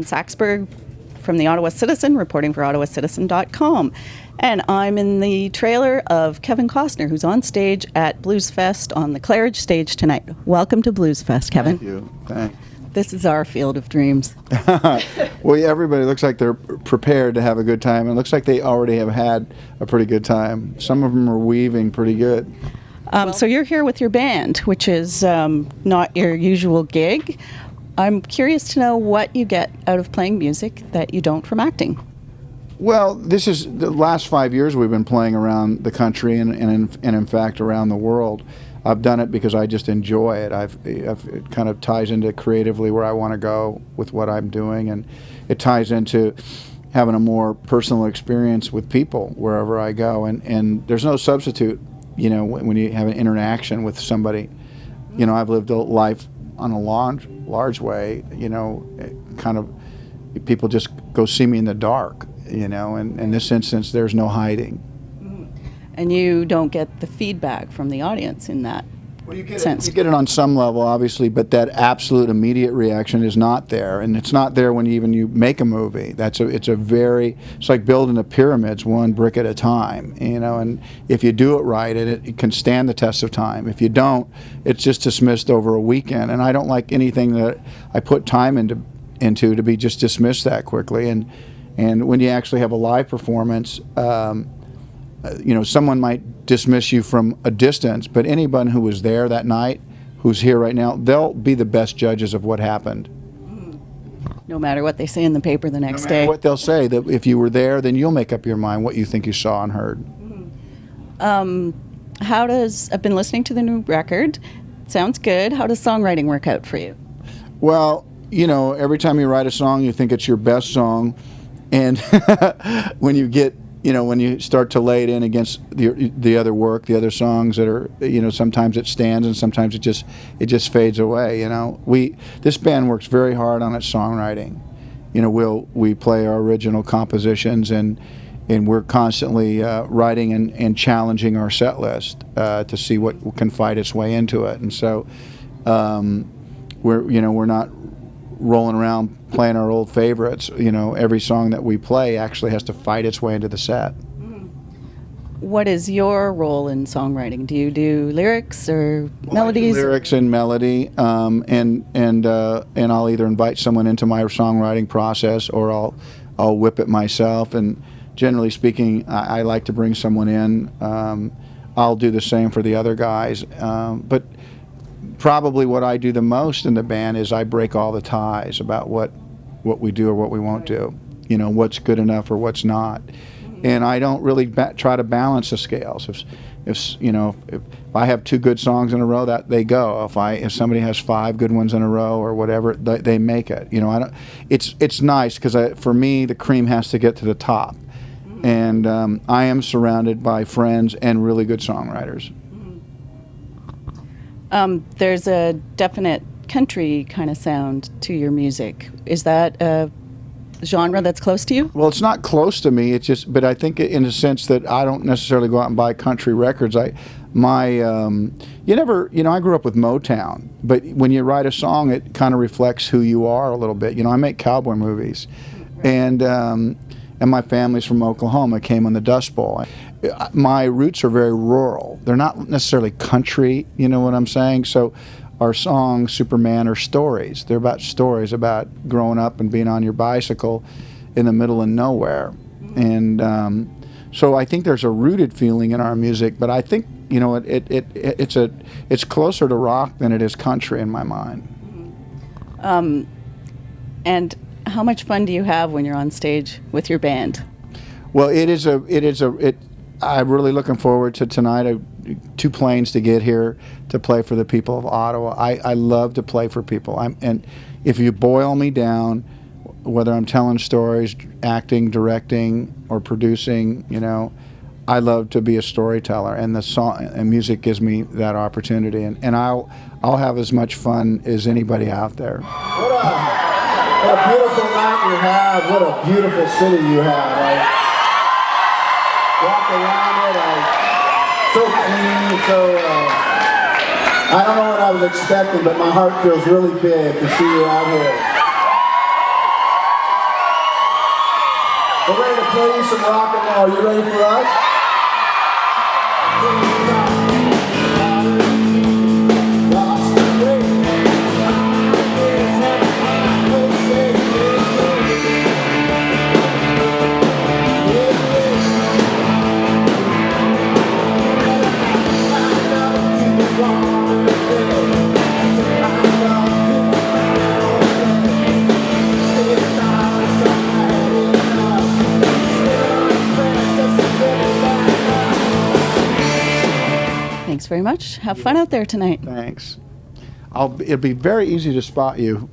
Saxberg from the Ottawa Citizen, reporting for ottawacitizen.com. And I'm in the trailer of Kevin Costner, who's on stage at Bluesfest on the Claridge stage tonight. Welcome to Bluesfest, Kevin. Thank you. Thanks. This is our field of dreams. Well, everybody looks like they're prepared to have a good time. It looks like they already have had a pretty good time. Some of them are weaving pretty good. So you're here with your band, which is not your usual gig. I'm curious to know what you get out of playing music that you don't from acting. Well, this is the last 5 years we've been playing around the country and in fact around the world. I've done it because I just enjoy it. It kind of ties into creatively where I want to go with what I'm doing, and it ties into having a more personal experience with people wherever I go. And there's no substitute, you know, when you have an interaction with somebody. You know, I've lived a life on a large way, you know, kind of people just go see me in the dark, you know, and in this instance there's no hiding. And you don't get the feedback from the audience in that sense. You get it on some level, obviously, but that absolute immediate reaction is not there, and it's not there when you make a movie. It's like building the pyramids one brick at a time, you know. And if you do it right, it can stand the test of time. If you don't, it's just dismissed over a weekend. And I don't like anything that I put time into to be just dismissed that quickly. And when you actually have a live performance. You know, someone might dismiss you from a distance, but anyone who was there that night, who's here right now, they'll be the best judges of what happened. No matter what they say in the paper the next day. No matter what they'll say, that if you were there, then you'll make up your mind what you think you saw and heard. I've been listening to the new record. Sounds good. How does songwriting work out for you? Well, you know, every time you write a song, you think it's your best song, and when you start to lay it in against the other work, the other songs that are, you know, sometimes it stands and sometimes it just fades away. You know, this band works very hard on its songwriting. You know, we play our original compositions and we're constantly writing and challenging our set list to see what can fight its way into it. And so we're not rolling around playing our old favorites. You know, every song that we play actually has to fight its way into the set. What is your role in songwriting? Do you do lyrics or melodies? I do lyrics and melody, and I'll either invite someone into my songwriting process or I'll whip it myself. And generally speaking, I like to bring someone in. I'll do the same for the other guys, but probably what I do the most in the band is I break all the ties about what we do or what we won't do. You know, what's good enough or what's not. And I don't really try to balance the scales. If I have 2 good songs in a row, that they go. If somebody has 5 good ones in a row or whatever, they make it. You know, it's nice because for me the cream has to get to the top, and I am surrounded by friends and really good songwriters. There's a definite country kind of sound to your music. Is that a genre that's close to you? Well, it's not close to me. But I think in a sense that I don't necessarily go out and buy country records. I grew up with Motown, but when you write a song, it kind of reflects who you are a little bit. You know, I make cowboy movies, and my family's from Oklahoma. Came on the Dust Bowl. My roots are very rural. They're not necessarily country, you know what I'm saying? So our songs, Superman, are stories. They're about stories about growing up and being on your bicycle in the middle of nowhere. And so I think there's a rooted feeling in our music, but I think, you know, it's closer to rock than it is country in my mind. And how much fun do you have when you're on stage with your band? Well, I'm really looking forward to tonight. 2 planes to get here to play for the people of Ottawa. I love to play for people. And if you boil me down, whether I'm telling stories, acting, directing, or producing, you know, I love to be a storyteller, and the song and music gives me that opportunity. And I'll have as much fun as anybody out there. What a beautiful night you have. What a beautiful city you have. Walk around it, so clean, I don't know what I was expecting, but my heart feels really big to see you out here. We're ready to play you some rock and roll. You ready for us? Thanks very much. Have fun out there tonight. Thanks. It'll be very easy to spot you.